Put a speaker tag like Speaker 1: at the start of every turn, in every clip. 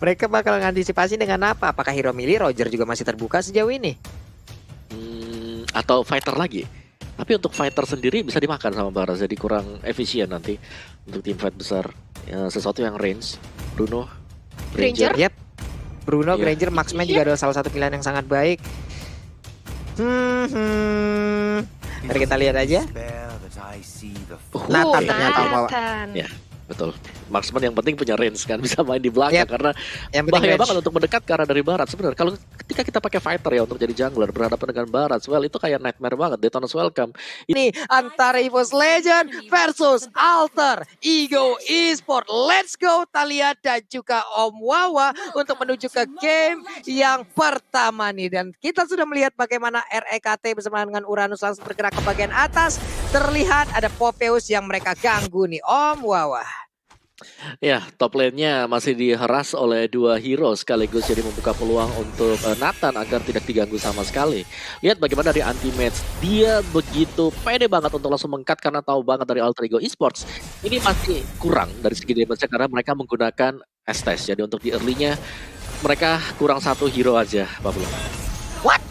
Speaker 1: Mereka bakal ngantisipasi dengan apa? Apakah hero melee Roger juga masih terbuka sejauh ini?
Speaker 2: Atau fighter lagi. Tapi untuk fighter sendiri bisa dimakan sama Baras, jadi kurang efisien nanti untuk tim fight besar. Ya, sesuatu yang range, Bruno,
Speaker 3: Granger?
Speaker 1: Yep. Bruno,
Speaker 2: Iya.
Speaker 1: Granger, Marksman juga adalah salah satu pilihan yang sangat baik. Mari kita lihat aja. Nathan ternyata bawa.
Speaker 3: Nathan.
Speaker 2: Ya, betul. Marksman yang penting punya range kan, bisa main di belakang
Speaker 1: Yep.
Speaker 2: karena
Speaker 1: Yang penting
Speaker 2: bahaya
Speaker 1: range.
Speaker 2: banget untuk mendekat ke arah dari barat. Sebenarnya kalau ketika kita pakai fighter ya untuk jadi jungler berhadapan dengan barat, well itu kayak nightmare banget. Detona's welcome.
Speaker 1: Ini antara EVOS Legend versus Alter Ego Esport. Let's go Talia dan juga Om Wawa untuk menuju ke game yang pertama nih. Dan kita sudah melihat bagaimana REKT bersama dengan Uranus langsung bergerak ke bagian atas. Terlihat ada Popheus yang mereka ganggu nih Om Wawa.
Speaker 2: Ya, top lane-nya masih diheras oleh dua hero sekaligus jadi membuka peluang untuk Nathan agar tidak diganggu sama sekali. Lihat bagaimana dari anti-match, dia begitu pede banget untuk langsung meng-cut karena tahu banget dari Alter Ego Esports. Ini masih kurang dari segi damage-nya karena mereka menggunakan Estes. Jadi untuk di early-nya mereka kurang satu hero aja, Pak Bulu.
Speaker 1: What?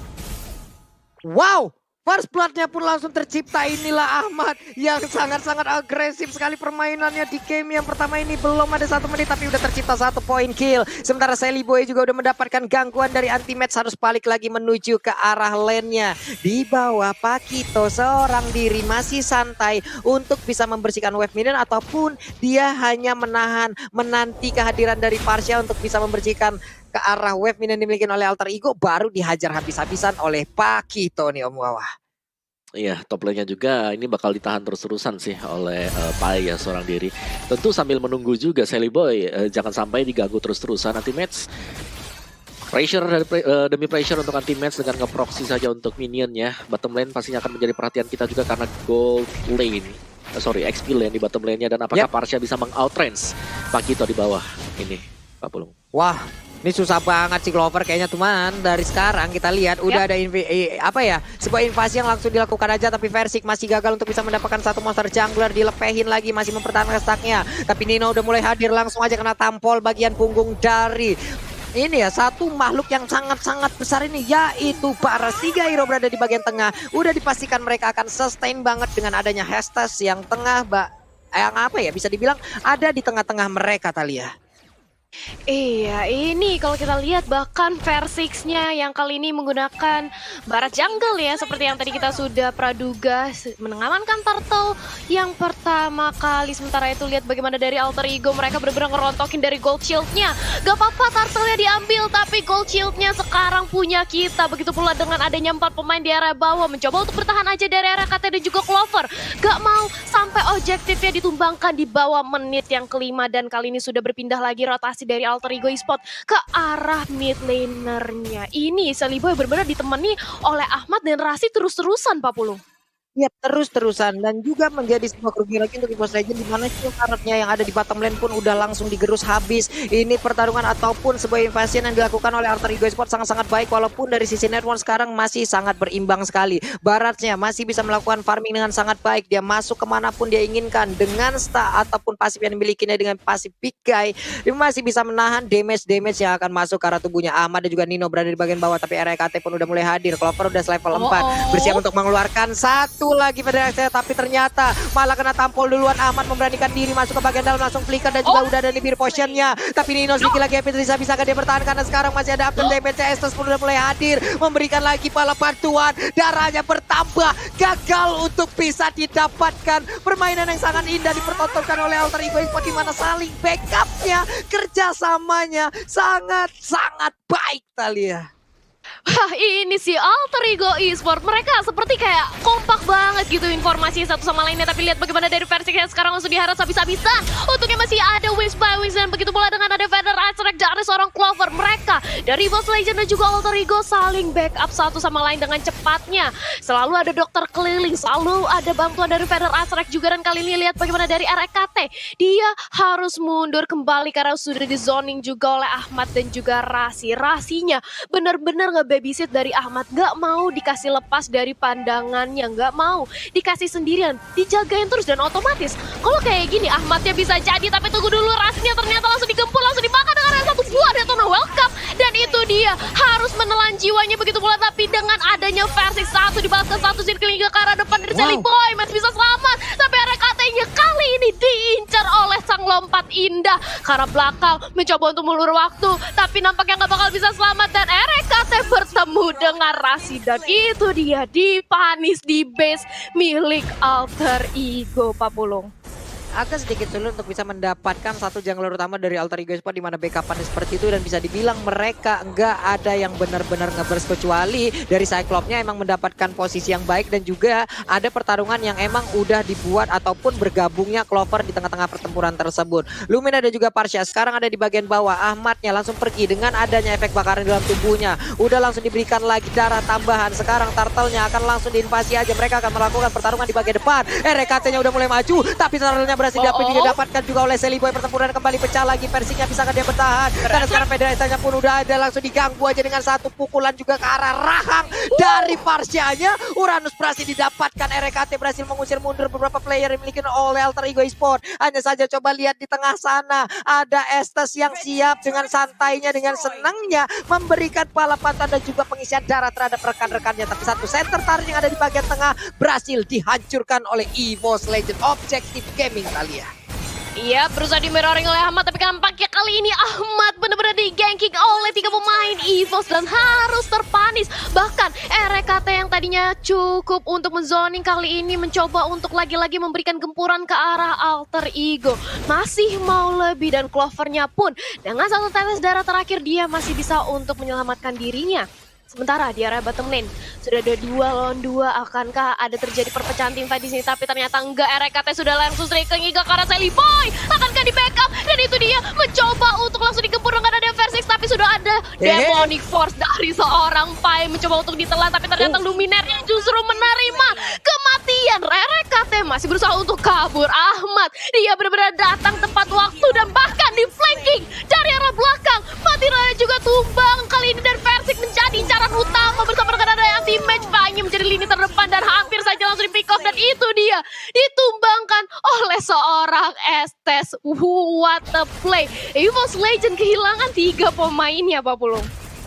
Speaker 1: Wow! First blood-nya pun langsung tercipta. Inilah Ahmad yang sangat-sangat agresif sekali permainannya di game yang pertama ini. Belum ada 1 menit tapi udah tercipta 1 point kill. Sementara Sally Boy juga udah mendapatkan gangguan dari anti-match. Harus balik lagi menuju ke arah lane-nya. Di bawah Pakito seorang diri masih santai untuk bisa membersihkan wave minion. Ataupun dia hanya menanti kehadiran dari Parsha untuk bisa membersihkan ke arah wave minion dimiliki oleh Alter Ego, baru dihajar habis-habisan oleh Pakito nih Om Wawa.
Speaker 2: Iya, top lane-nya juga ini bakal ditahan terus-terusan sih oleh Pai ya seorang diri. Tentu sambil menunggu juga Sally Boy jangan sampai diganggu terus-terusan anti-match. Pressure demi pressure untuk anti-match dengan nge-proxy saja untuk minion ya. Bottom lane pastinya akan menjadi perhatian kita juga karena gold lane. XP lane di bottom lane-nya dan apakah Parsha bisa meng-outrange Pakito di bawah ini, Pak Pulung.
Speaker 1: Wah, ini susah banget sih Clover kayaknya teman. Dari sekarang kita lihat udah ada sebuah invasi yang langsung dilakukan aja, tapi Versik masih gagal untuk bisa mendapatkan satu monster jungler. Dilepehin lagi, masih mempertahankan stacknya. Tapi Nino udah mulai hadir, langsung aja kena tampol bagian punggung dari ini ya, satu makhluk yang sangat-sangat besar ini, yaitu Baras. 3 hero berada di bagian tengah. Udah dipastikan mereka akan sustain banget dengan adanya Hestes yang tengah, yang apa ya, bisa dibilang ada di tengah-tengah mereka Talia.
Speaker 3: Iya, ini kalau kita lihat bahkan Versix-nya yang kali ini menggunakan Barat Jungle ya, seperti yang tadi kita sudah praduga, mengamankan Turtle yang pertama kali. Sementara itu lihat bagaimana dari Alter Ego, mereka benar-benar ngerontokin dari gold shield-nya. Gak apa-apa Turtle-nya diambil, tapi gold shield-nya sekarang punya kita. Begitu pula dengan adanya 4 pemain di area bawah, mencoba untuk bertahan aja dari area KT dan juga Clover. Gak mau sampai objektifnya ditumbangkan di bawah menit yang kelima, dan kali ini sudah berpindah lagi rotasi dari Alter Ego Esport ke arah mid laner-nya. Ini Sally Boy benar-benar ditemani oleh Ahmad dan Rasi terus-terusan, Pak Pulung.
Speaker 1: Iya, terus-terusan, dan juga menjadi sebuah kerugian lagi untuk EVOS Legend, di mana karetnya yang ada di bottom lane pun udah langsung digerus habis. Ini pertarungan ataupun sebuah invasi yang dilakukan oleh Alter Ego Esport sangat-sangat baik, walaupun dari sisi network sekarang masih sangat berimbang sekali. Baratnya masih bisa melakukan farming dengan sangat baik, dia masuk kemanapun dia inginkan dengan star ataupun pasif yang dimilikinya dengan pasif big guy. Dia masih bisa menahan damage yang akan masuk ke arah tubuhnya. Ahmad dan juga Nino berada di bagian bawah, tapi RKT pun udah mulai hadir. Clover udah level 4, bersiap untuk mengeluarkan satu lagi pada saya, tapi ternyata malah kena tampol duluan. Ahmad memberanikan diri masuk ke bagian dalam, langsung flicker dan juga udah ada Nibir potionnya. Tapi Nino sedikit lagi happy, bisa dia bertahan karena sekarang masih ada after damage. Estes pun udah mulai hadir, memberikan lagi pala bantuan. Darahnya bertambah, gagal untuk bisa didapatkan. Permainan yang sangat indah dipertontonkan oleh Alter Ego Esport, di mana saling backupnya, kerjasamanya sangat-sangat baik Talia.
Speaker 3: Wah, ini sih Alter Ego Esport, mereka seperti kayak kompak banget gitu informasi satu sama lainnya. Tapi lihat bagaimana dari versi yang sekarang langsung diharas habis-habisan. Untungnya masih ada Wings by Wings, dan begitu pula dengan ada Feather Attack dari seorang Clover. Mereka dari EVOS Legend dan juga Alter Ego saling backup satu sama lain dengan cepatnya. Selalu ada dokter keliling, selalu ada bantuan dari Feather Attack juga. Dan kali ini lihat bagaimana dari RKT, dia harus mundur kembali karena sudah di zoning juga oleh Ahmad dan juga Rasinya benar-benar nge-babysit dari Ahmad, gak mau dikasih lepas dari pandangannya, gak mau dikasih sendirian, dijagain terus. Dan otomatis kalau kayak gini Ahmadnya bisa jadi, tapi tunggu dulu, Rasinya ternyata langsung digempur, langsung dimakan dengan satu jiwanya begitu pula, tapi dengan adanya versi satu dibalaskan satu circling ke arah depan dari Sally Boy masih bisa selamat, tapi RKT-nya kali ini diincar oleh sang lompat indah ke arah belakang, mencoba untuk melur waktu, tapi nampaknya nggak bakal bisa selamat dan RKT bertemu dengan Rasi dan itu dia dipanis di base milik Alter Ego, Pak Pulung.
Speaker 1: Agak sedikit sulit untuk bisa mendapatkan satu jungler utama dari Alter Ego Esports di mana backupannya seperti itu dan bisa dibilang mereka nggak ada yang benar-benar ngeburst kecuali dari Cyclops-nya emang mendapatkan posisi yang baik dan juga ada pertarungan yang emang udah dibuat ataupun bergabungnya Clover di tengah-tengah pertempuran tersebut. Lumina dan juga Parsha sekarang ada di bagian bawah, Ahmadnya langsung pergi dengan adanya efek bakaran dalam tubuhnya. Udah langsung diberikan lagi darah tambahan, sekarang Turtle-nya akan langsung diinvasi aja, mereka akan melakukan pertarungan di bagian depan. RKT-nya udah mulai maju tapi Turtle-nya berhasil didapatkan juga oleh Sally Boy. Pertempuran kembali pecah lagi, versinya bisakah dia bertahan karena sekarang Federasinya pun udah ada, langsung diganggu aja dengan satu pukulan juga ke arah rahang dari Parsha-nya. Uranus berhasil didapatkan, RKT berhasil mengusir mundur beberapa player yang dimiliki oleh Alter Ego Esports. Hanya saja coba lihat di tengah sana ada Estes yang siap dengan santainya, dengan senangnya memberikan balapatan dan juga pengisian darah terhadap rekan-rekannya, tapi satu center tarik yang ada di bagian tengah berhasil dihancurkan oleh EVOS Legend Objective Gaming Thalia.
Speaker 3: Iya, berusaha di mirroring oleh Ahmad, tapi nampaknya kali ini Ahmad benar-benar di-ganking oleh 3 pemain EVOS dan harus terpanis. Bahkan RKT yang tadinya cukup untuk menzoning kali ini mencoba untuk lagi-lagi memberikan gempuran ke arah Alter Ego. Masih mau lebih dan Clover-nya pun dengan satu tetes darah terakhir dia masih bisa untuk menyelamatkan dirinya. Sementara di area bottom lane sudah ada 2 lawan 2, akankah ada terjadi perpecahan tim fight di sini? Tapi ternyata enggak, RKT sudah langsung striking ke arah Sally Boy. Akankah di backup? Dan itu dia mencoba untuk langsung dikempur dengan ada Versix, tapi sudah ada Demonic Force dari seorang Pai mencoba untuk ditelan, tapi ternyata Luminaire justru menerima kematian. RKT masih berusaha untuk kabur. Ahmad, dia benar-benar datang tepat waktu dan bahkan di flanking dari arah belakang. Matiraya juga tumbang kali ini dan Versix menjadi incaran utama bersama rekan ada anti-match. Pai-nya menjadi lini terdepan dan hampir saja langsung di pick off, dan itu dia ditumbangkan oleh seorang Estes. What a play. EVOS Legend kehilangan 3 pemainnya, Pak Pulung.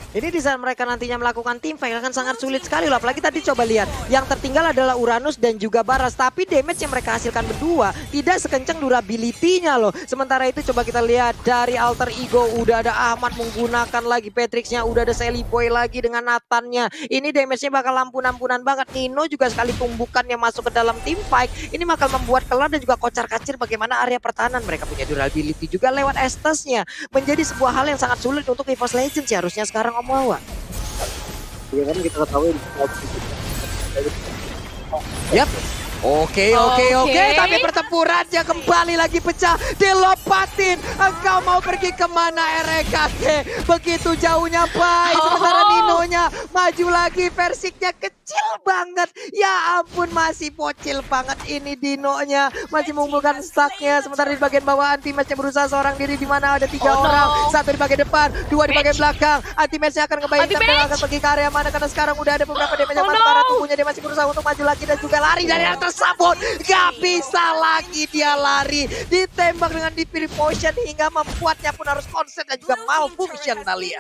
Speaker 1: Ini di saat mereka nantinya melakukan tim fight akan sangat sulit sekali loh. Apalagi tadi coba lihat, yang tertinggal adalah Uranus dan juga Baras. Tapi damage yang mereka hasilkan berdua tidak sekencang durability-nya loh. Sementara itu coba kita lihat dari Alter Ego, udah ada Ahmad menggunakan lagi Patrick-nya, udah ada Sally Boy lagi dengan Nathan-nya. Ini damage-nya bakal ampun-ampunan banget. Nino juga sekali tumbukan yang masuk ke dalam tim fight. Ini bakal membuat kelar dan juga kocar-kacir bagaimana area pertahanan. Mereka punya durability juga lewat Estes-nya. Menjadi sebuah hal yang sangat sulit untuk EVOS Legends ya harusnya sekarang Om Wawa.
Speaker 4: Ya kan kita ketahui.
Speaker 1: Yap. Oke. Tapi pertempurannya kembali lagi pecah. Dilopatin. Engkau mau pergi kemana RKT? Begitu jauhnya Pai. Sementara Ninonya maju lagi. Versinya kecil banget. Ya ampun, masih bocil banget ini Dinonya. Masih mengumpulkan stacknya. Sementara di bagian bawah anti-matchnya berusaha seorang diri, di mana ada 3 orang. 1 di bagian depan, 2 di bagian belakang. Anti-matchnya akan ngebayangkan dan akan pergi ke area mana, karena sekarang udah ada beberapa damage yang masuk ke arah tubuhnya. Dia masih berusaha untuk maju lagi dan juga lari dari atas sabun. Gak bisa lagi dia lari. Ditembak dengan Divine Potion hingga membuatnya pun harus konsen dan juga malfunction Thalia.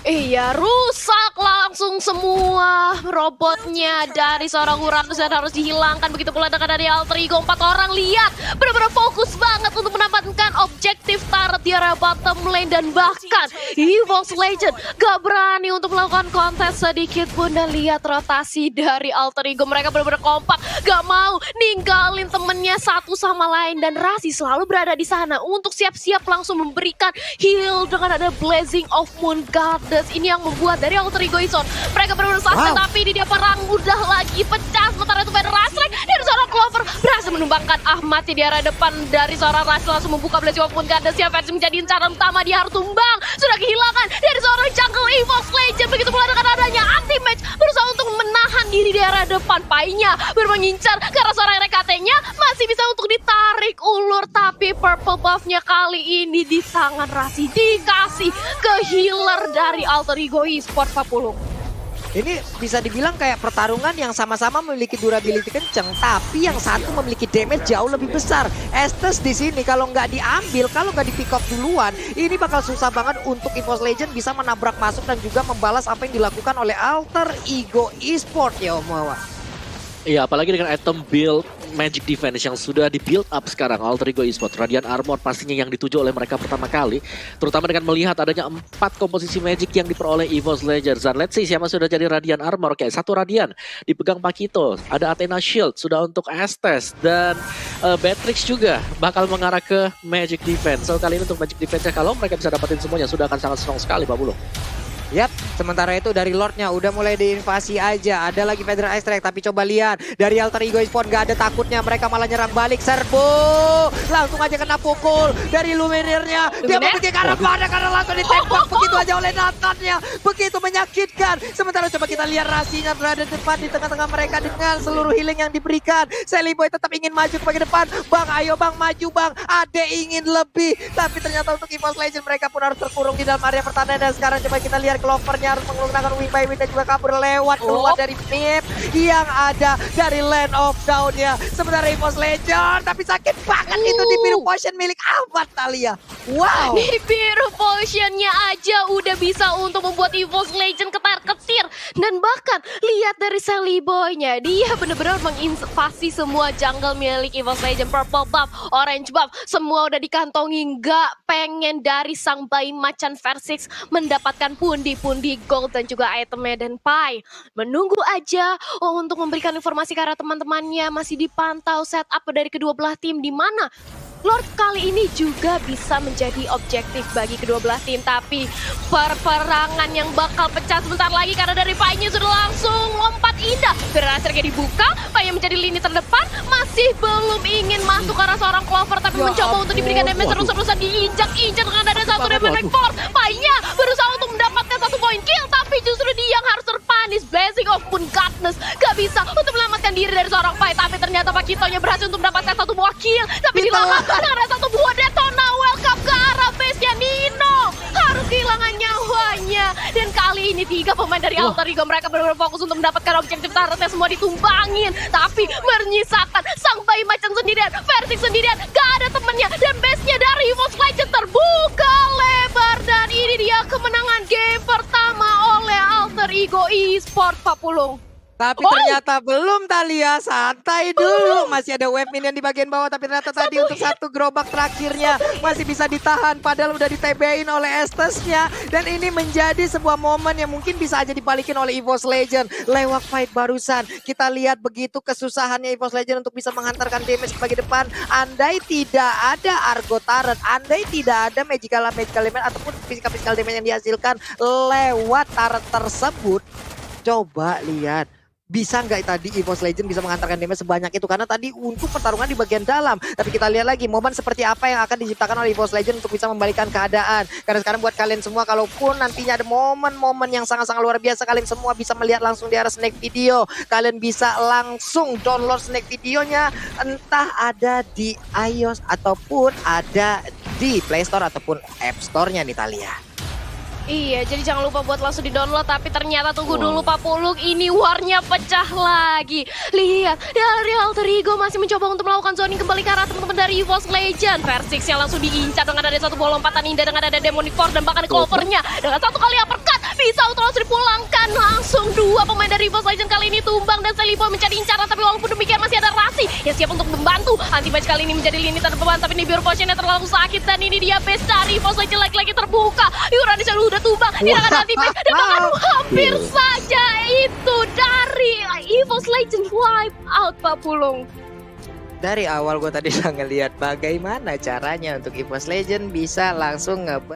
Speaker 3: Iya, rusak langsung semua robotnya dari seorang Uranus dan harus dihilangkan. Begitu pula dari Alter Ego, 4 orang lihat benar-benar fokus banget untuk mendapatkan objektif turret di area bottom lane, dan bahkan EVOS Legend gak berani untuk melakukan kontes sedikit pun. Dan lihat rotasi dari Alter Ego, mereka benar-benar kompak, gak mau ninggalin temennya satu sama lain, dan Rasi selalu berada di sana untuk siap-siap langsung memberikan heal dengan ada Blazing of Moon Goddess. Ini yang membuat dari Alter Ego Esports mereka benar-benar sustain, tapi di dia perang udah lagi pecah. Sementara itu Federasi dari seorang Clover berhasil menumbangkan Ahmad di area depan dari seorang Rasi, langsung membuka Blazing of Moon Goddess. Ya, versi menjadi incaran utama, dia harus tumbang. Sudah kehilangan dari seorang jungle EVOS Legend. Begitu pula dengan adanya anti-match berusaha untuk menahan diri di area depan. Pai-nya bermengincar karena seorang RKT-nya masih bisa untuk ditarik ulur, tapi purple buff-nya kali ini di tangan Rasi dikasih ke healer dari Alter Ego Esports, Pak Pulung.
Speaker 1: Ini bisa dibilang kayak pertarungan yang sama-sama memiliki durability kenceng, tapi yang satu memiliki damage jauh lebih besar. Estes di sini kalau nggak diambil, kalau nggak di pick up duluan, ini bakal susah banget untuk EVOS Legend bisa menabrak masuk dan juga membalas apa yang dilakukan oleh Alter Ego Esports ya Om Wawa.
Speaker 2: Iya, apalagi dengan item build Magic Defense yang sudah di build up sekarang Alter Ego Esports. Radiant Armor pastinya yang dituju oleh mereka pertama kali. Terutama dengan melihat adanya 4 komposisi Magic yang diperoleh EVOS Legends. Dan let's see siapa sudah jadi Radiant Armor. Oke, 1 Radiant dipegang Pakito. Ada Athena Shield sudah untuk Estes. Dan Beatrix juga bakal mengarah ke Magic Defense. So kali ini untuk Magic Defense kalau mereka bisa dapetin semuanya sudah akan sangat strong sekali Pak Bulung.
Speaker 1: Yap, sementara itu dari Lordnya udah mulai diinvasi aja. Ada lagi Federal Extract, tapi coba lihat dari Alter Ego Esports gak ada takutnya, mereka malah nyerang balik. Serbu langsung aja kena pukul dari Luminirnya. Dia mau pergi ke arah mana karena langsung ditembak begitu aja oleh Nathannya. Begitu menyakitkan. Sementara coba kita lihat Rasinya berada depan di tengah-tengah mereka dengan seluruh healing yang diberikan. Sally Boy tetap ingin maju ke bagian depan. Bang, ayo bang, maju bang. Ade ingin lebih, tapi ternyata untuk EVOS Legends mereka pun harus terkurung di dalam area pertahanan. Dan sekarang coba kita lihat Clovernya harus menggunakan wing by wing dan juga kabur lewat keluar dari map yang ada dari Land of Down-nya. Sementara EVOS Legends, tapi sakit banget itu di biru potion milik Alpha Thalia. Wow.
Speaker 3: Di biru potionnya aja udah bisa untuk membuat EVOS Legends ketar-ketir. Dan bahkan lihat dari Sally Boy-nya, dia benar-benar menginvasi semua jungle milik EVOS Legends. Purple buff, orange buff, semua udah dikantongi. Nggak pengen dari sang bayi macan Versix mendapatkan pundi-pundi gold dan juga itemnya. Dan Pai menunggu aja untuk memberikan informasi ke arah teman-temannya. Masih dipantau setup dari kedua belah tim, di mana Lord kali ini juga bisa menjadi objektif bagi kedua belah tim. Tapi perperangan yang bakal pecah sebentar lagi karena dari Pai-nya sudah langsung lompat indah. Berhasilnya dibuka, Pai yang menjadi lini terdepan masih belum ingin masuk ke arah seorang Clover, tapi mencoba untuk diberikan damage terus-terusan, diinjak-injak dengan ada satu damage force. Pai-nya berusaha untuk mendapatkan 1 poin kill, tapi justru dia yang harus terpanis. Blessing of Moon Godness gak bisa untuk menyelamatkan diri dari seorang Pai, tapi ternyata Pakitonya berhasil untuk mendapatkan 1 buah kill, tapi dilahap dengan 1 buah detona. Welcome ke arah base-nya Nino, harus kehilangan nyawanya. Dan kali ini 3 pemain dari Alter Ego mereka benar-benar fokus untuk mendapatkan objektif targetnya, semua ditumbangin, tapi menyisakan sang bayi macan sendirian, Versix sendirian, gak ada temennya. Dan base-nya dari EVOS Legends terbuka lebar, dan ini dia kemenangan game pertama oleh Alter Ego Esports, Pak Pulung.
Speaker 1: Tapi ternyata belum Thalia, santai dulu. Masih ada wave minion di bagian bawah, tapi ternyata tadi untuk 1 gerobak terakhirnya masih bisa ditahan. Padahal udah di-TB-in oleh Estesnya. Dan ini menjadi sebuah momen yang mungkin bisa aja dibalikin oleh EVOS Legends. Lewat fight barusan, kita lihat begitu kesusahannya EVOS Legends untuk bisa menghantarkan damage ke bagian depan. Andai tidak ada Argo Turret, andai tidak ada magical element ataupun physical damage yang dihasilkan lewat turret tersebut. Coba lihat, bisa nggak tadi EVOS Legends bisa menghantarkan damage sebanyak itu, karena tadi untuk pertarungan di bagian dalam. Tapi kita lihat lagi momen seperti apa yang akan diciptakan oleh EVOS Legends untuk bisa membalikan keadaan. Karena sekarang buat kalian semua, kalaupun nantinya ada momen-momen yang sangat-sangat luar biasa, kalian semua bisa melihat langsung di arah snack video. Kalian bisa langsung download snack videonya, entah ada di iOS ataupun ada di Play Store ataupun App Store-nya nih Thalia.
Speaker 3: Iya, jadi jangan lupa buat langsung di-download. Tapi ternyata tunggu dulu Pak Pulung, ini warnya pecah lagi. Lihat, dari Alter Ego masih mencoba untuk melakukan zoning kembali ke arah teman-teman dari EVOS Legends. Versix yang langsung diincar dengan ada 1 bola lompatan indah, dengan ada Demonic Force dan bahkan Clovernya dengan 1 kali uppercut bisa langsung dipulangkan. Langsung 2 pemain dari EVOS Legends kali ini tumbang, dan Sally Boy mencari incaran. Tapi walaupun demikian masih ada Rasi yang siap untuk membantu. Anti-match kali ini menjadi lini terdepan, tapi ini biru potionnya terlalu sakit. Dan ini dia base dari EVOS Legends lagi-lagi terbuka. Yurani udah tumbang, tidak ada anti-match, dan bahkan hampir saja itu dari EVOS Legends wipe out, Pak Pulung.
Speaker 1: Dari awal gue tadi udah ngeliat bagaimana caranya untuk EVOS Legends bisa langsung